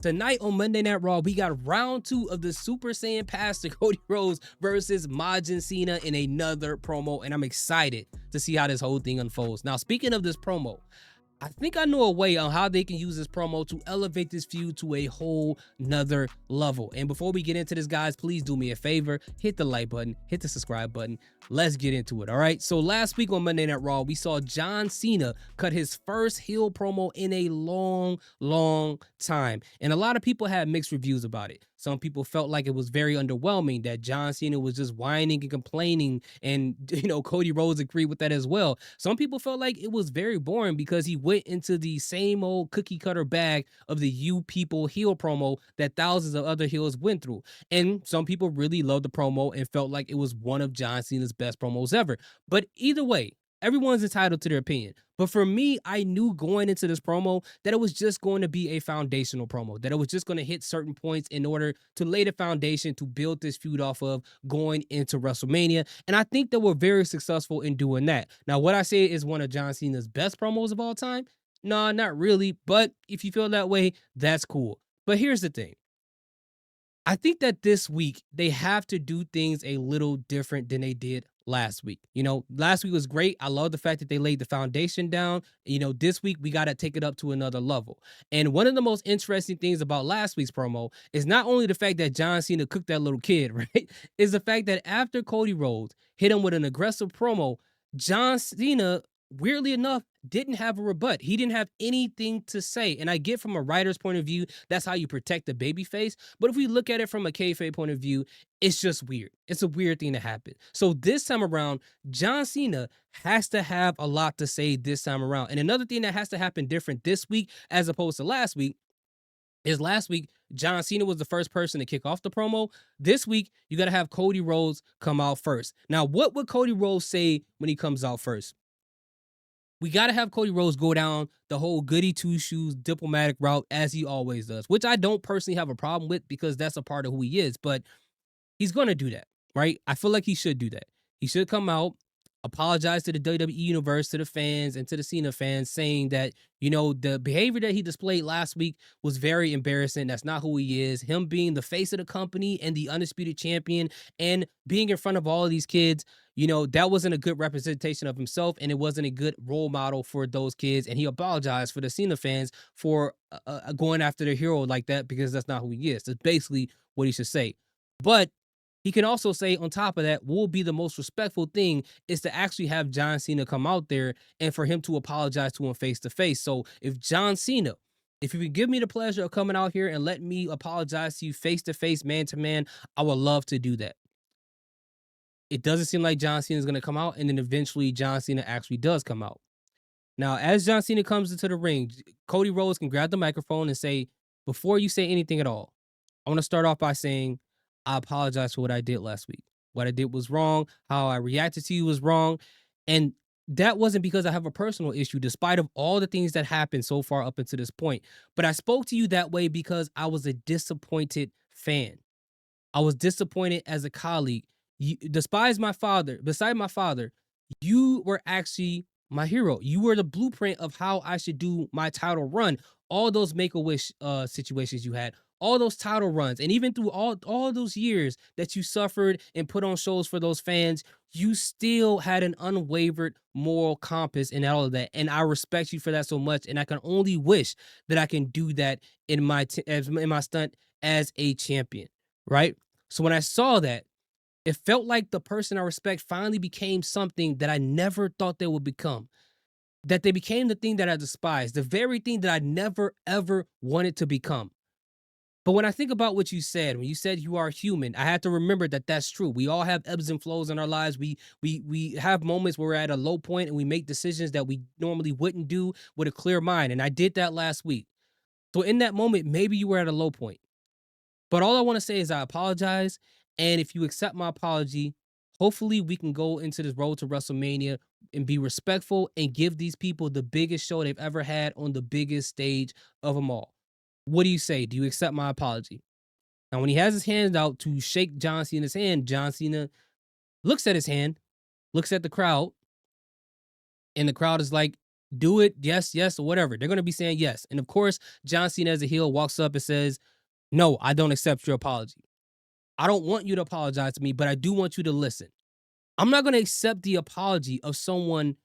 Tonight on Monday Night Raw, we got round 2 of the Super Saiyan Pastor Cody Rhodes versus Majin Cena in another promo, and I'm excited to see how this whole thing unfolds. Now, speaking of this promo, I think I know a way on how they can use this promo to elevate this feud to a whole nother level. And before we get into this, guys, please do me a favor, hit the like button, hit the subscribe button. Let's get into it. All right. So last week on Monday Night Raw, we saw John Cena cut his first heel promo in a long time. And a lot of people had mixed reviews about it. Some people felt like it was very underwhelming, that John Cena was just whining and complaining. And, Cody Rhodes agreed with that as well. Some people felt like it was very boring because he went into the same old cookie cutter bag of the "You People" heel promo that thousands of other heels went through. And some people really loved the promo and felt like it was one of John Cena's best promos ever. But either way, everyone's entitled to their opinion. But for me, I knew going into this promo that it was just going to be a foundational promo, that it was just going to hit certain points in order to lay the foundation to build this feud off of going into WrestleMania. And I think that we're very successful in doing that. Now, what I say is one of John Cena's best promos of all time? No, not really. But if you feel that way, that's cool. But here's the thing. I think that this week they have to do things a little different than they did last week. Last week was great. I love the fact that they laid the foundation down. This week we got to take it up to another level. And one of the most interesting things about last week's promo is not only the fact that John Cena cooked that little kid, right? Is the fact that after Cody Rhodes hit him with an aggressive promo, John Cena, weirdly enough, didn't have a rebut. He didn't have anything to say. And I get from a writer's point of view, that's how you protect the baby face. But if we look at it from a kayfabe point of view, it's just weird. It's a weird thing to happen. So this time around, John Cena has to have a lot to say this time around. And another thing that has to happen different this week as opposed to last week is last week, John Cena was the first person to kick off the promo. This week, you got to have Cody Rhodes come out first. Now, what would Cody Rhodes say when he comes out first? We got to have Cody Rhodes go down the whole goody two shoes diplomatic route as he always does, which I don't personally have a problem with because that's a part of who he is. But he's going to do that, right? I feel like he should do that. He should come out, apologize to the WWE universe, to the fans, and to the Cena fans, saying that, the behavior that he displayed last week was very embarrassing. That's not who he is. Him being the face of the company and the undisputed champion and being in front of all of these kids, that wasn't a good representation of himself, and it wasn't a good role model for those kids. And he apologized for the Cena fans for going after their hero like that because that's not who he is. That's basically what he should say. But he can also say, on top of that, what will be the most respectful thing is to actually have John Cena come out there and for him to apologize to him face to face. So if John Cena, if you would give me the pleasure of coming out here and let me apologize to you face to face, man to man, I would love to do that. It doesn't seem like John Cena is going to come out, and then eventually John Cena actually does come out. Now, as John Cena comes into the ring, Cody Rhodes can grab the microphone and say, before you say anything at all, I want to start off by saying, I apologize for what I did last week. What I did was wrong. How I reacted to you was wrong. And that wasn't because I have a personal issue, despite of all the things that happened so far up until this point. But I spoke to you that way because I was a disappointed fan. I was disappointed as a colleague. Beside my father, you were actually my hero. You were the blueprint of how I should do my title run. All those Make-A-Wish situations you had, all those title runs, and even through all those years that you suffered and put on shows for those fans, you still had an unwavered moral compass and all of that. And I respect you for that so much. And I can only wish that I can do that in my stunt as a champion, right? So when I saw that, it felt like the person I respect finally became something that I never thought they would become. That they became the thing that I despised, the very thing that I never ever wanted to become. But when I think about what you said, when you said you are human, I had to remember that that's true. We all have ebbs and flows in our lives. We have moments where we're at a low point and we make decisions that we normally wouldn't do with a clear mind. And I did that last week. So in that moment, maybe you were at a low point. But all I want to say is I apologize. And if you accept my apology, hopefully we can go into this road to WrestleMania and be respectful and give these people the biggest show they've ever had on the biggest stage of them all. What do you say? Do you accept my apology? Now, when he has his hand out to shake John Cena's hand, John Cena looks at his hand, looks at the crowd, and the crowd is like, Do it, yes, yes, or whatever. They're gonna be saying yes. And of course, John Cena as a heel walks up and says, "No, I don't accept your apology. I don't want you to apologize to me, but I do want you to listen. I'm not gonna accept the apology of someone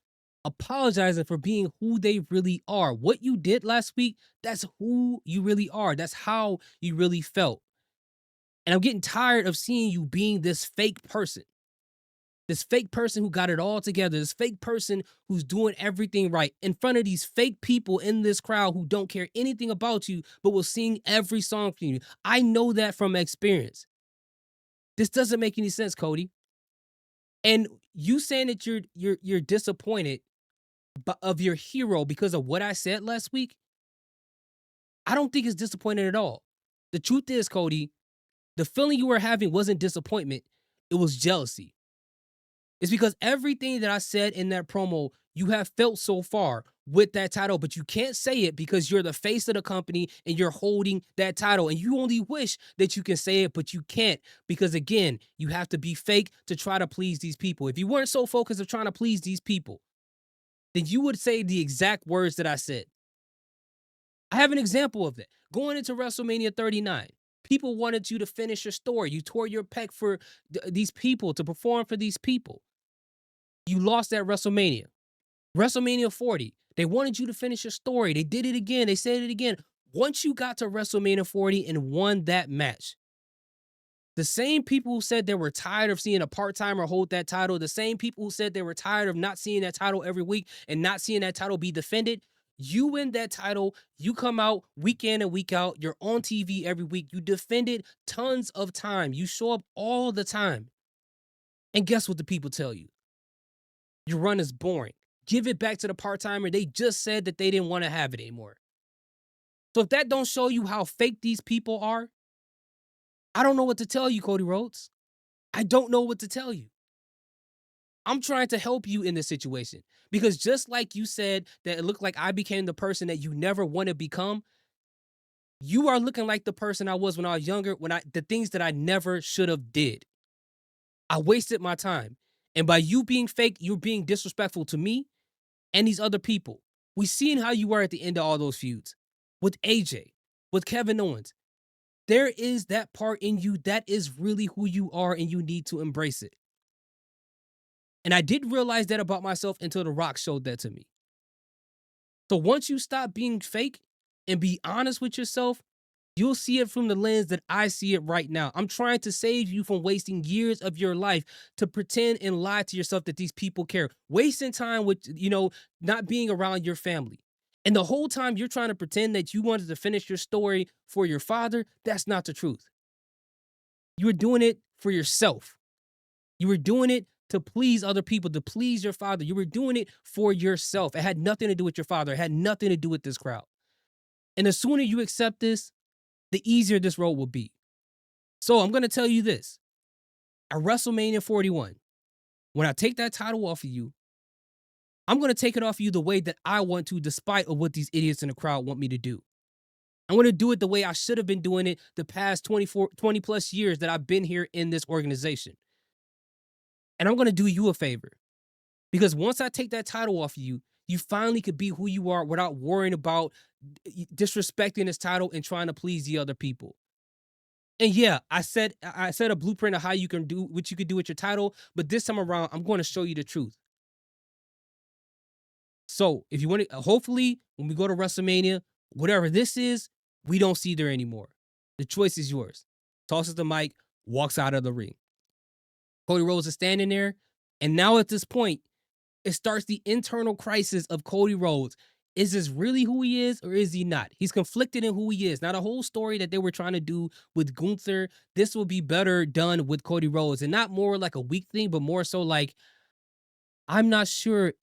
apologizing for being who they really are. What you did last week, that's who you really are. That's how you really felt. And I'm getting tired of seeing you being this fake person. This fake person who got it all together, this fake person who's doing everything right in front of these fake people in this crowd who don't care anything about you, but will sing every song for you. I know that from experience. This doesn't make any sense, Cody. And you saying that you're disappointed of your hero because of what I said last week, I don't think it's disappointed at all. The truth is, Cody, the feeling you were having wasn't disappointment, it was jealousy. It's because everything that I said in that promo, you have felt so far with that title, but you can't say it because you're the face of the company and you're holding that title. And you only wish that you can say it, but you can't because, again, you have to be fake to try to please these people. If you weren't so focused on trying to please these people, then you would say the exact words that I said. I have an example of that. Going into WrestleMania 39, people wanted you to finish your story. You tore your pec for these people to perform for these people. You lost at WrestleMania. WrestleMania 40, they wanted you to finish your story. They did it again. They said it again. Once you got to WrestleMania 40 and won that match, the same people who said they were tired of seeing a part-timer hold that title, the same people who said they were tired of not seeing that title every week and not seeing that title be defended, you win that title, you come out week in and week out, you're on TV every week, you defend it tons of time, you show up all the time. And guess what the people tell you? Your run is boring. Give it back to the part-timer. They just said that they didn't want to have it anymore. So if that don't show you how fake these people are, I don't know what to tell you, Cody Rhodes. I don't know what to tell you. I'm trying to help you in this situation because just like you said that it looked like I became the person that you never want to become, you are looking like the person I was when I was younger, when the things that I never should have did. I wasted my time. And by you being fake, you're being disrespectful to me and these other people. We seen how you were at the end of all those feuds with AJ, with Kevin Owens. There is that part in you that is really who you are and you need to embrace it. And I didn't realize that about myself until The Rock showed that to me. So once you stop being fake and be honest with yourself, you'll see it from the lens that I see it right now. I'm trying to save you from wasting years of your life to pretend and lie to yourself that these people care. Wasting time with, not being around your family. And the whole time you're trying to pretend that you wanted to finish your story for your father, that's not the truth. You were doing it for yourself. You were doing it to please other people, to please your father. You were doing it for yourself. It had nothing to do with your father. It had nothing to do with this crowd. And the sooner you accept this, the easier this road will be. So I'm going to tell you this. At WrestleMania 41, when I take that title off of you, I'm going to take it off of you the way that I want to, despite of what these idiots in the crowd want me to do. I'm going to do it the way I should have been doing it the past 20 plus years that I've been here in this organization. And I'm going to do you a favor. Because once I take that title off of you, you finally could be who you are without worrying about disrespecting this title and trying to please the other people. And yeah, I said a blueprint of how you can do what you could do with your title, but this time around, I'm going to show you the truth. So if you want to, hopefully, when we go to WrestleMania, whatever this is, we don't see there anymore. The choice is yours. Tosses the mic, walks out of the ring. Cody Rhodes is standing there, and now at this point, it starts the internal crisis of Cody Rhodes. Is this really who he is or is he not? He's conflicted in who he is. Now, the whole story that they were trying to do with Gunther, this will be better done with Cody Rhodes and not more like a weak thing, but more so like, I'm not sure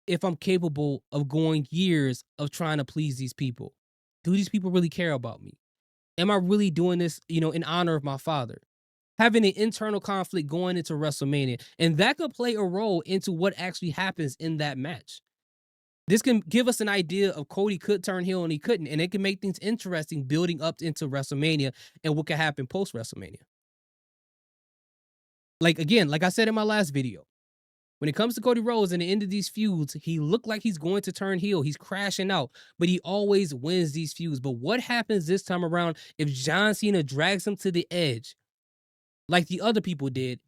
if I'm capable of going years of trying to please these people. Do these people really care about me? Am I really doing this, in honor of my father? Having an internal conflict going into WrestleMania, and that could play a role into what actually happens in that match. This can give us an idea of Cody could turn heel and he couldn't, and it can make things interesting building up into WrestleMania and what could happen post WrestleMania. Like again, like I said in my last video, When it comes to Cody Rhodes and the end of these feuds, he looked like he's going to turn heel. He's crashing out, but he always wins these feuds. But what happens this time around if John Cena drags him to the edge like the other people did,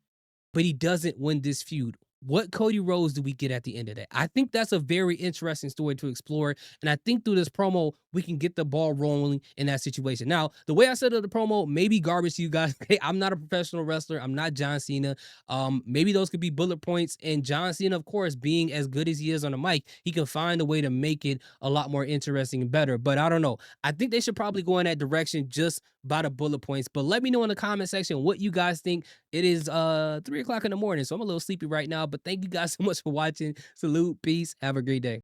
but he doesn't win this feud? What Cody Rhodes do we get at the end of that? I think that's a very interesting story to explore. And I think through this promo, we can get the ball rolling in that situation. Now, the way I said of the promo may be garbage to you guys. Hey, I'm not a professional wrestler. I'm not John Cena. Maybe those could be bullet points. And John Cena, of course, being as good as he is on the mic, he can find a way to make it a lot more interesting and better. But I don't know. I think they should probably go in that direction just by the bullet points. But let me know in the comment section what you guys think. It is 3 o'clock in the morning, so I'm a little sleepy right now. But thank you guys so much for watching. Salute, peace, have a great day.